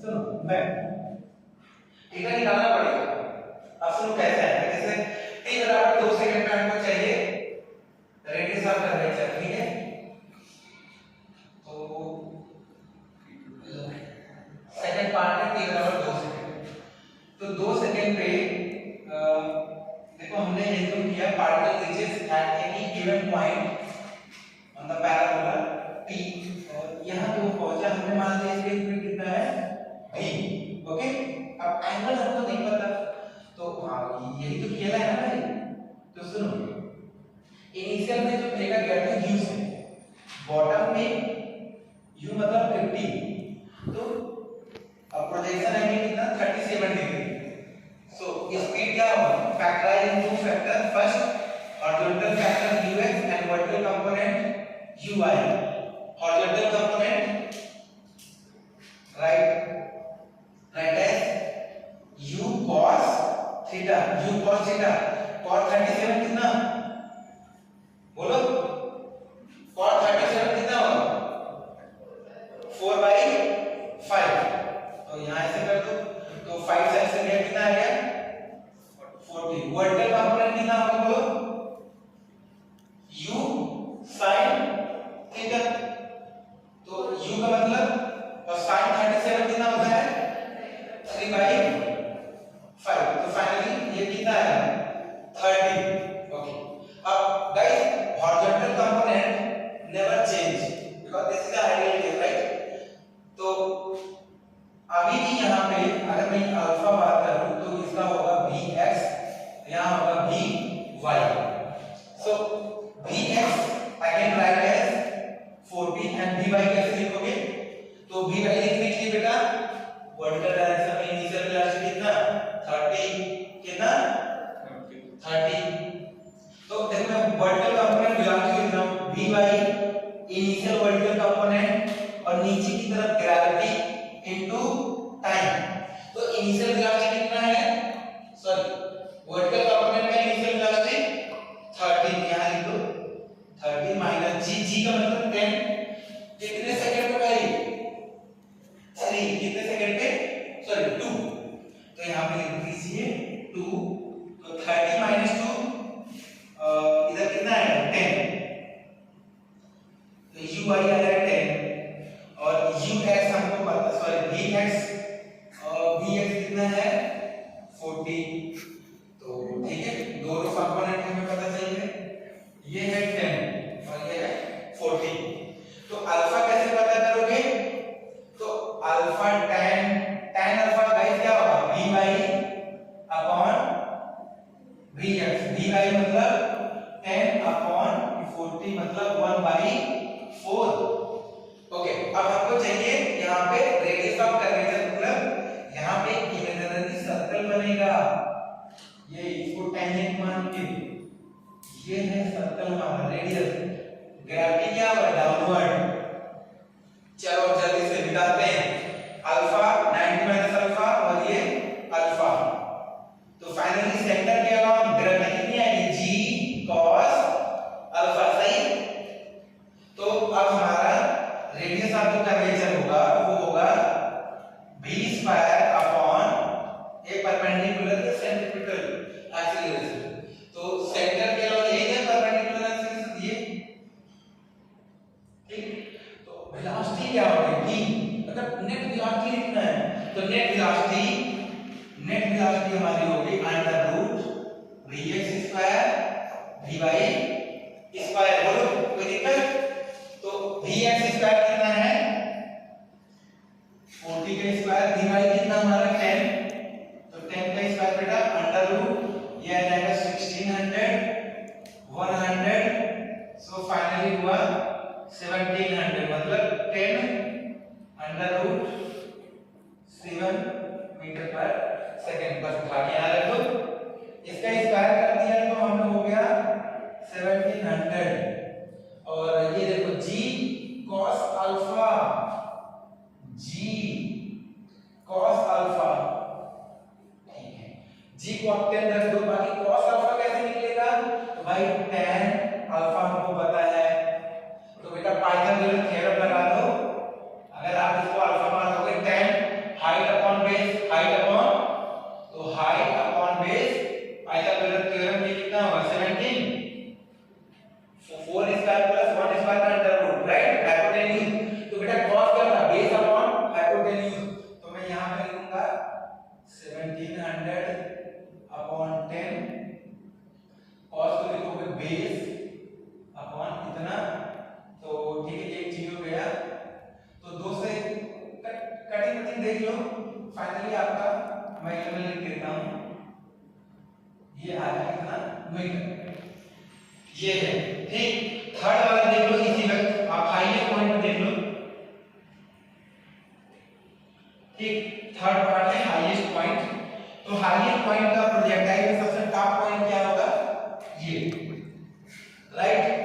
सुनो मैं इधर निकालना पड़ेगा। अब सुनो कैसे आएगा, जैसे t बराबर 2 सेकंड में हमको चाहिए रेडियस ऑफ कर्वेचर, ठीक है। तो सेकंड पार्ट है t बराबर 2 सेकंड। तो 2 सेकंड पे देखो हमने एज्यूम किया particle reaches at any given point on the parabola t, और यहां पे वो पहुंचा, हमने मान लिया इसका स्पीड कितना है v, ओके। अब एंगल हमको नहीं पता, तो हाँ यही तो खेला है ना भाई। तो सुनो इनिशियल में जो फेंका गया था u से, बॉटम में u मतलब 50, तो अब प्रोजेक्शन एंगल कितना 37 डिग्री। सो स्पीड क्या होगा, factorize in two factor, first horizontal factor ux and vertical component uy। Horizontal component write as u cos theta, u cos theta, cos 37 कितना बोलो, cos 37 कितना होगा 4/5, तो यहां ऐसे कर दो, तो 5 साइड से गया कितना आ गया 40। वर्टिकल कंपोनेंट कितना होगा बोलो, u sin थीटा, तो u का मतलब और sin 37 कितना होता है 3/5, तो फाइनली ये कितना है 30, ओके। अब guys horizontal component never change because this is the ideal case, right. तो अभी भी यहाँ पे अगर मैं अल्फा बात करूं तो इसका होगा vx, यहाँ होगा vy। So vx again write as 4p and vy कैसे लिखोगे, तो vy लिखने के लिए बेटा वर्टिकल डायरेक्शन में इनिशियल वेलोसिटी कितना 30, कितना 30। तो देखो मैं वर्टिकल कंपोनेंट वेलोसिटी लिख रहा हूं vy इनिशियल वर्टिकल कंपोनेंट और नीचे की तरफ ग्रेविटी इनटू टाइम। तो इनिशियल वेलोसिटी कितना है, सॉरी वर्टिकल कंपोनेंट में इनिशियल वेलोसिटी 30, यहां लिख दो 30 माइनस g का मतलब 10, कितने सेकंड पे भाई 3, कितने सेकंड पे सॉरी 2, तो यहां पे लिख दीजिए 2, तो 30 माइनस 2 इधर कितना है 10, तो u y आ जाएगा 10 और ux हमको पता, सॉरी vx कितना है 40, तो ठीक है दोनों कंपोनेंट हमें पता चाहिए, ये है 10 और ये है 40। तो अल्फा कैसे पता करोगे, तो अल्फा tan अल्फा गाइस क्या होगा vy अपॉन vx, vy मतलब 10 अपॉन 40 मतलब 1/4, ओके। अब हमको चाहिए यहाँ पे रेडियस ऑफ कर्वेचर, मतलब यहाँ पे इमेजिनरी सर्कल बनेगा, ये इसको टेंजेंट मान के ये है सर्कल हमारा रेडियस, ग्रेविटी क्या होगा डाउनवर्ड। चलो जल्दी से निकालते हैं अल्फा 90 माइनस अल्फा और ये अल्फा, तो फाइनली सेंटर के अलाउंग ग्रेविटी कितनी आएगी g cos अल्फा, सही। तो अब हमारा रेडियस ऑफ जो कर्वेचर होगा वो होगा b स्क्वायर अपॉन ए परपेंडिकुलर के सेंट्रीपिटल एक्सीलरेशन, तो सेंटर के अलाउंग यही है परपेंडिकुलर एक्सीलरेशन दिए, ठीक। तो वेलोसिटी क्या होगी v, अगर नेट वेलोसिटी लिखना है तो नेट वेलोसिटी हमारी होगी under root vx square vy square, बोलो कोई दिक्कत। तो vx स्क्वायर कितना है 40 का स्क्वायर, vy कितना हमारा 10, तो 10 का स्क्वायर बेटा अंडर रूट ये आ जाएगा 1600 100, सो फाइनली हुआ 1700, मतलब 10 अंडर रूट 7 मीटर पर सेकंड, बस उठा के यहाँ रख दो, इसका स्क्वायर कर दिया तो हमें हो गया 1700, और ये देखो g cos alpha, g cos alpha, ठीक है g को आप 10 रख दो, बाकी cos अल्फा कैसे निकलेगा, तो भाई tan अल्फा हमको पता है, तो बेटा पाइथागोरस थ्योरम लगा दो, अगर आप इसको अल्फा मान दोगे tan हाइट देख लो फाइनली आपका, मैं लेवल लिख देता हूं, ये आ गया कितना मीटर, ये है ठीक। थर्ड वाला देख लो, इसी वक्त आप हाईएस्ट पॉइंट देख लो, ठीक। थर्ड पार्ट है हाईएस्ट पॉइंट। तो हाईएस्ट पॉइंट का प्रोजेक्टाइल में सबसे टॉप पॉइंट क्या होगा, ये, राइट।